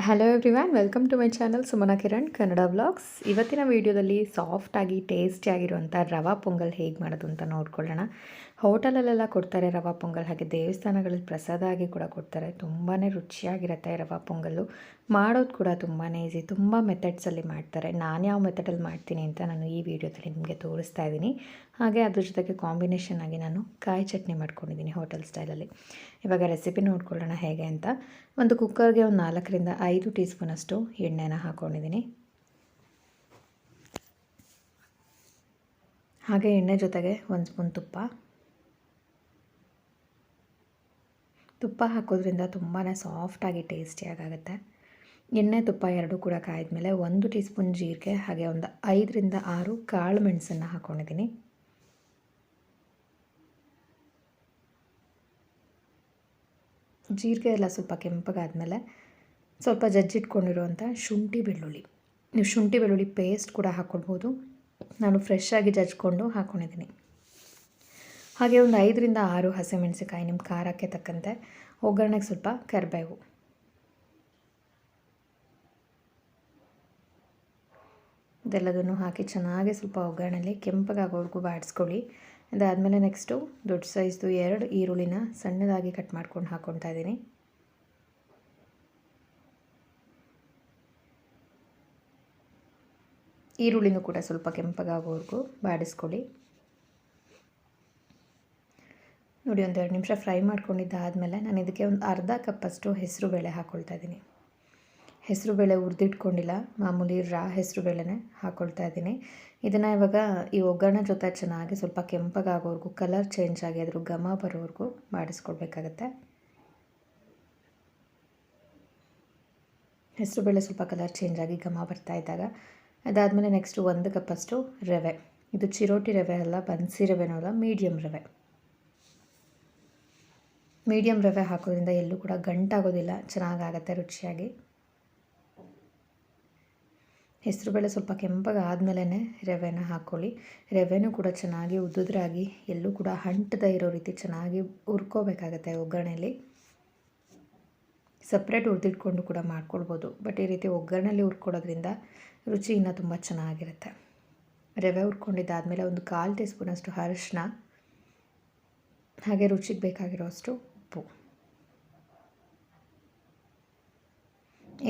Hello everyone, welcome to my channel Sumana Kiran Kannada blogs. ಇವತ್ತಿನ ವೀಡಿಯೋದಲ್ಲಿ ಸಾಫ್ಟಾಗಿ ಟೇಸ್ಟಿಯಾಗಿರುವಂಥ ರವಾ ಪೊಂಗಲ್ ಹೇಗೆ ಮಾಡೋದು ಅಂತ ನೋಡ್ಕೊಳ್ಳೋಣ. ಹೋಟೆಲಲ್ಲೆಲ್ಲ ಕೊಡ್ತಾರೆ ರವಾ ಪೊಂಗಲ್, ಹಾಗೆ ದೇವಸ್ಥಾನಗಳಲ್ಲಿ ಪ್ರಸಾದ ಆಗಿ ಕೂಡ ಕೊಡ್ತಾರೆ. ತುಂಬಾ ರುಚಿಯಾಗಿರುತ್ತೆ ರವಾ ಪೊಂಗಲ್ಲು. ಮಾಡೋದು ಕೂಡ ತುಂಬಾ ಈಸಿ, ತುಂಬ ಮೆಥಡ್ಸಲ್ಲಿ ಮಾಡ್ತಾರೆ. ನಾನು ಯಾವ ಮೆಥಡಲ್ಲಿ ಮಾಡ್ತೀನಿ ಅಂತ ನಾನು ಈ ವಿಡಿಯೋದಲ್ಲಿ ನಿಮಗೆ ತೋರಿಸ್ತಾ ಇದ್ದೀನಿ. ಹಾಗೆ ಅದ್ರ ಜೊತೆಗೆ ಕಾಂಬಿನೇಷನ್ ಆಗಿ ನಾನು ಕಾಯಿ ಚಟ್ನಿ ಮಾಡ್ಕೊಂಡಿದ್ದೀನಿ ಹೋಟೆಲ್ ಸ್ಟೈಲಲ್ಲಿ. ಇವಾಗ ರೆಸಿಪಿ ನೋಡ್ಕೊಳ್ಳೋಣ ಹೇಗೆ ಅಂತ. ಒಂದು ಕುಕ್ಕರ್ಗೆ ಒಂದು 4ರಿಂದ 5 ಟೀ ಸ್ಪೂನಷ್ಟು ಎಣ್ಣೆನ ಹಾಕ್ಕೊಂಡಿದ್ದೀನಿ. ಹಾಗೆ ಎಣ್ಣೆ ಜೊತೆಗೆ 1 ಸ್ಪೂನ್ ತುಪ್ಪ ಹಾಕೋದ್ರಿಂದ ತುಂಬಾ ಸಾಫ್ಟಾಗಿ ಟೇಸ್ಟಿಯಾಗುತ್ತೆ. ಎಣ್ಣೆ ತುಪ್ಪ ಎರಡೂ ಕೂಡ ಕಾಯ್ದ್ಮೇಲೆ 1 ಟೀ ಸ್ಪೂನ್ ಜೀರಿಗೆ, ಹಾಗೆ ಒಂದು 5ರಿಂದ 6 ಕಾಳು ಮೆಣಸನ್ನು ಹಾಕ್ಕೊಂಡಿದ್ದೀನಿ. ಜೀರಿಗೆ ಎಲ್ಲ ಸ್ವಲ್ಪ ಕೆಂಪಗಾದಮೇಲೆ ಸ್ವಲ್ಪ ಜಜ್ಜಿಟ್ಕೊಂಡಿರುವಂಥ ಶುಂಠಿ ಬೆಳ್ಳುಳ್ಳಿ, ನೀವು ಶುಂಠಿ ಬೆಳ್ಳುಳ್ಳಿ ಪೇಸ್ಟ್ ಕೂಡ ಹಾಕ್ಕೊಳ್ಬೋದು. ನಾನು ಫ್ರೆಶ್ ಆಗಿ ಜಜ್ಜಿಕೊಂಡು ಹಾಕ್ಕೊಂಡಿದ್ದೀನಿ. ಹಾಗೆ ಒಂದು 5ರಿಂದ 6 ಹಸಿಮೆಣಸಿಕಾಯಿ, ನಿಮ್ಮ ಖಾರಕ್ಕೆ ತಕ್ಕಂತೆ. ಒಗ್ಗರಣೆಗೆ ಸ್ವಲ್ಪ ಕರಿಬೇವು, ಇದೆಲ್ಲದನ್ನು ಹಾಕಿ ಚೆನ್ನಾಗಿ ಸ್ವಲ್ಪ ಒಗ್ಗರಣೆಯಲ್ಲಿ ಕೆಂಪಗಾಗೋವರೆಗೂ ಬಾಡಿಸ್ಕೊಳ್ಳಿ. ಅದಾದಮೇಲೆ ನೆಕ್ಸ್ಟು ದೊಡ್ಡ ಸೈಜ್ದು 2 ಈರುಳ್ಳಿನ ಸಣ್ಣದಾಗಿ ಕಟ್ ಮಾಡ್ಕೊಂಡು ಹಾಕ್ಕೊಳ್ತಾ ಇದ್ದೀನಿ. ಈರುಳ್ಳಿನೂ ಕೂಡ ಸ್ವಲ್ಪ ಕೆಂಪಗಾಗೋವರೆಗೂ ಬಾಡಿಸ್ಕೊಳ್ಳಿ. ನೋಡಿ, ಒಂದು 2 ನಿಮಿಷ ಫ್ರೈ ಮಾಡ್ಕೊಂಡಿದ್ದಾದಮೇಲೆ ನಾನು ಇದಕ್ಕೆ ಒಂದು ಅರ್ಧ ಕಪ್ಪಷ್ಟು ಹೆಸರುಬೇಳೆ ಹಾಕ್ಕೊಳ್ತಾ ಇದ್ದೀನಿ. ಹೆಸರುಬೇಳೆ ಹುರಿದಿಟ್ಕೊಂಡಿಲ್ಲ, ಮಾಮೂಲಿ ಹೆಸರುಬೇಳೆನೇ ಹಾಕ್ಕೊಳ್ತಾ ಇದ್ದೀನಿ. ಇದನ್ನು ಇವಾಗ ಈ ಒಗ್ಗರಣೆ ಜೊತೆ ಚೆನ್ನಾಗಿ ಸ್ವಲ್ಪ ಕೆಂಪಗಾಗೋವರೆಗೂ, ಕಲರ್ ಚೇಂಜ್ ಆಗಿ ಅದ್ರ ಘಮ ಬರೋವರೆಗೂ ಬಾಡಿಸ್ಕೊಳ್ಬೇಕಾಗತ್ತೆ. ಹೆಸರುಬೇಳೆ ಸ್ವಲ್ಪ ಕಲರ್ ಚೇಂಜ್ ಆಗಿ ಘಮ ಬರ್ತಾ ಇದ್ದಾಗ ಅದಾದಮೇಲೆ ನೆಕ್ಸ್ಟು 1 ಕಪ್ಪಷ್ಟು ರವೆ. ಇದು ಚಿರೋಟಿ ರವೆ ಅಲ್ಲ, ಬನ್ಸಿ ರವೆನೂ ಅಲ್ಲ, ಮೀಡಿಯಮ್ ರವೆ ಹಾಕೋದ್ರಿಂದ ಎಲ್ಲೂ ಕೂಡ ಗಂಟಾಗೋದಿಲ್ಲ, ಚೆನ್ನಾಗಾಗತ್ತೆ ರುಚಿಯಾಗಿ. ಹೆಸರುಬೇಳೆ ಸ್ವಲ್ಪ ಕೆಂಪಗಾದ್ಮೇಲೆ ರವೆನ ಹಾಕ್ಕೊಳ್ಳಿ. ರವೆನೂ ಕೂಡ ಚೆನ್ನಾಗಿ ಉದ್ದುದ್ರಾಗಿ, ಎಲ್ಲೂ ಕೂಡ ಅಂಟದೇ ಇರೋ ರೀತಿ ಚೆನ್ನಾಗಿ ಹುರ್ಕೋಬೇಕಾಗತ್ತೆ ಒಗ್ಗರಣೆಯಲ್ಲಿ. ಸಪ್ರೇಟ್ ಹುರಿದಿಟ್ಕೊಂಡು ಕೂಡ ಮಾಡ್ಕೊಳ್ಬೋದು, ಬಟ್ ಈ ರೀತಿ ಒಗ್ಗರಣೆಯಲ್ಲಿ ಹುರ್ಕೊಡೋದ್ರಿಂದ ರುಚಿ ಇನ್ನೂ ತುಂಬ ಚೆನ್ನಾಗಿರುತ್ತೆ. ರವೆ ಹುರ್ಕೊಂಡಿದ್ದಾದಮೇಲೆ ಒಂದು 1/4 ಟೀ ಸ್ಪೂನಷ್ಟು ಅರಿಶಿನ, ಹಾಗೆ ರುಚಿಗೆ ಬೇಕಾಗಿರೋಷ್ಟು ಉಪ್ಪು.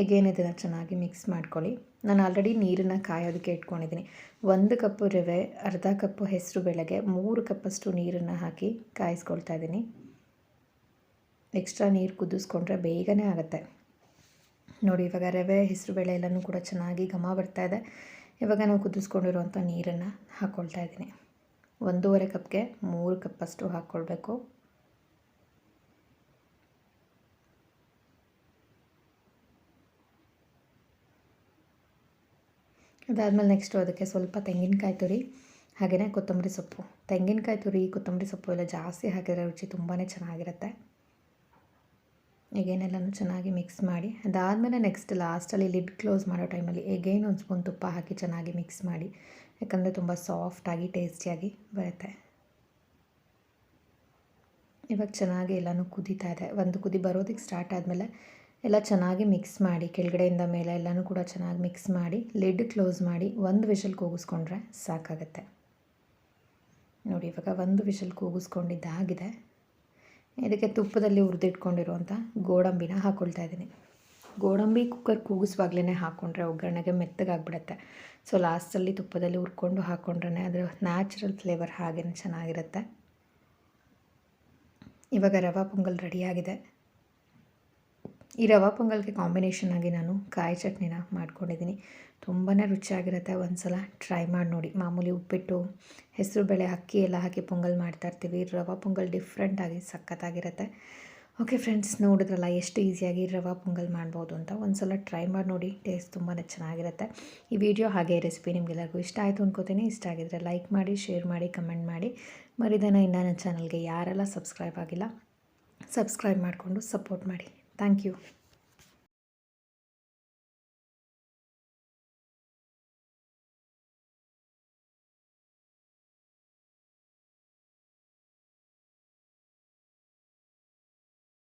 ಈಗೇನು ಇದನ್ನು ಚೆನ್ನಾಗಿ ಮಿಕ್ಸ್ ಮಾಡ್ಕೊಳ್ಳಿ. ನಾನು ಆಲ್ರೆಡಿ ನೀರನ್ನು ಕಾಯೋದಕ್ಕೆ ಇಟ್ಕೊಂಡಿದ್ದೀನಿ. 1 ಕಪ್ಪು ರವೆ, ಅರ್ಧ ಕಪ್ಪು ಹೆಸರು ಬೇಳೆಗೆ 3 ಕಪ್ಪಷ್ಟು ನೀರನ್ನು ಹಾಕಿ ಕಾಯಿಸ್ಕೊಳ್ತಾ ಇದ್ದೀನಿ. ಎಕ್ಸ್ಟ್ರಾ ನೀರು ಕುದಿಸ್ಕೊಂಡ್ರೆ ಬೇಗನೆ ಆಗುತ್ತೆ. ನೋಡಿ, ಇವಾಗ ರವೆ, ಹೆಸರುಬೇಳೆ ಎಲ್ಲನೂ ಕೂಡ ಚೆನ್ನಾಗಿ ಘಮ ಬರ್ತಾ ಇದೆ. ಇವಾಗ ನಾವು ಕುದಿಸ್ಕೊಂಡಿರುವಂಥ ನೀರನ್ನು ಹಾಕ್ಕೊಳ್ತಾ ಇದ್ದೀನಿ. 1.5 ಕಪ್ಗೆ 3 ಕಪ್ಪಷ್ಟು ಹಾಕ್ಕೊಳ್ಬೇಕು. ಅದಾದಮೇಲೆ ನೆಕ್ಸ್ಟು ಅದಕ್ಕೆ ಸ್ವಲ್ಪ ತೆಂಗಿನಕಾಯಿ ತುರಿ, ಹಾಗೆಯೇ ಕೊತ್ತಂಬರಿ ಸೊಪ್ಪು. ತೆಂಗಿನಕಾಯಿ ತುರಿ, ಕೊತ್ತಂಬರಿ ಸೊಪ್ಪು ಎಲ್ಲ ಜಾಸ್ತಿ ಹಾಕಿದರೆ ರುಚಿ ತುಂಬಾ ಚೆನ್ನಾಗಿರುತ್ತೆ. ಈಗೇನೆಲ್ಲನೂ ಚೆನ್ನಾಗಿ ಮಿಕ್ಸ್ ಮಾಡಿ ಅದಾದಮೇಲೆ ನೆಕ್ಸ್ಟ್ ಲಾಸ್ಟಲ್ಲಿ ಲಿಡ್ ಕ್ಲೋಸ್ ಮಾಡೋ ಟೈಮಲ್ಲಿ ಎಗೇನ್ 1 ಸ್ಪೂನ್ ತುಪ್ಪ ಹಾಕಿ ಚೆನ್ನಾಗಿ ಮಿಕ್ಸ್ ಮಾಡಿ, ಯಾಕಂದರೆ ತುಂಬ ಸಾಫ್ಟಾಗಿ ಟೇಸ್ಟಿಯಾಗಿ ಬರುತ್ತೆ. ಇವಾಗ ಚೆನ್ನಾಗಿ ಎಲ್ಲನೂ ಕುದೀತಾ ಇದೆ. ಒಂದು ಕುದಿ ಬರೋದಕ್ಕೆ ಸ್ಟಾರ್ಟ್ ಆದಮೇಲೆ ಎಲ್ಲ ಚೆನ್ನಾಗಿ ಮಿಕ್ಸ್ ಮಾಡಿ, ಕೆಳಗಡೆಯಿಂದ ಮೇಲೆ ಎಲ್ಲನೂ ಕೂಡ ಚೆನ್ನಾಗಿ ಮಿಕ್ಸ್ ಮಾಡಿ ಲಿಡ್ ಕ್ಲೋಸ್ ಮಾಡಿ 1 ವಿಷಲ್ ಕೂಗಿಸ್ಕೊಂಡ್ರೆ ಸಾಕಾಗುತ್ತೆ. ನೋಡಿ, ಇವಾಗ 1 ವಿಷಲ್ ಕೂಗಿಸ್ಕೊಂಡಿದ್ದಾಗಿದೆ. ಇದಕ್ಕೆ ತುಪ್ಪದಲ್ಲಿ ಹುರಿದಿಟ್ಕೊಂಡಿರುವಂಥ ಗೋಡಂಬಿನ ಹಾಕ್ಕೊಳ್ತಾ ಇದ್ದೀನಿ. ಗೋಡಂಬಿ ಕುಕ್ಕರ್ ಕೂಗಿಸುವಾಗಲೇ ಹಾಕ್ಕೊಂಡ್ರೆ ಒಗ್ಗರಣೆಗೆ ಮೆತ್ತಗಾಗ್ಬಿಡುತ್ತೆ. ಸೊ ಲಾಸ್ಟಲ್ಲಿ ತುಪ್ಪದಲ್ಲಿ ಹುರ್ಕೊಂಡು ಹಾಕ್ಕೊಂಡ್ರೆ ಅದರ ನ್ಯಾಚುರಲ್ ಫ್ಲೇವರ್ ಹಾಗೇ ಚೆನ್ನಾಗಿರುತ್ತೆ. ಇವಾಗ ರವಾ ಪೊಂಗಲ್ ರೆಡಿಯಾಗಿದೆ. ಈ ರವಾ ಪೊಂಗಲ್ಗೆ ಕಾಂಬಿನೇಷನ್ ಆಗಿ ನಾನು ಕಾಯಿ ಚಟ್ನಿನ ಮಾಡ್ಕೊಂಡಿದ್ದೀನಿ. ತುಂಬಾ ರುಚಿಯಾಗಿರುತ್ತೆ. ಒಂದು ಸಲ ಟ್ರೈ ಮಾಡಿ ನೋಡಿ. ಮಾಮೂಲಿ ಉಪ್ಪಿಟ್ಟು, ಹೆಸರುಬೇಳೆ, ಅಕ್ಕಿ ಎಲ್ಲ ಹಾಕಿ ಪೊಂಗಲ್ ಮಾಡ್ತಾಯಿರ್ತೀವಿ. ರವಾ ಪೊಂಗಲ್ ಡಿಫ್ರೆಂಟಾಗಿ ಸಖತ್ತಾಗಿರುತ್ತೆ. ಓಕೆ ಫ್ರೆಂಡ್ಸ್, ನೋಡಿದ್ರಲ್ಲ ಎಷ್ಟು ಈಸಿಯಾಗಿ ರವಾ ಪೊಂಗಲ್ ಮಾಡ್ಬೋದು ಅಂತ. ಒಂದು ಸಲ ಟ್ರೈ ಮಾಡಿ ನೋಡಿ, ಟೇಸ್ಟ್ ತುಂಬಾ ಚೆನ್ನಾಗಿರುತ್ತೆ. ಈ ವಿಡಿಯೋ ಹಾಗೆ ರೆಸಿಪಿ ನಿಮಗೆಲ್ಲರಿಗೂ ಇಷ್ಟ ಆಯಿತು ಅನ್ಕೋತೀನಿ. ಇಷ್ಟ ಆಗಿದ್ದರೆ ಲೈಕ್ ಮಾಡಿ, ಶೇರ್ ಮಾಡಿ, ಕಮೆಂಟ್ ಮಾಡಿ. ಮರಿದೇನ ಇನ್ನೂ ನನ್ನ ಚಾನಲ್ಗೆ ಯಾರೆಲ್ಲ ಸಬ್ಸ್ಕ್ರೈಬ್ ಆಗಿಲ್ಲ, ಸಬ್ಸ್ಕ್ರೈಬ್ ಮಾಡಿಕೊಂಡು ಸಪೋರ್ಟ್ ಮಾಡಿ. Thank you.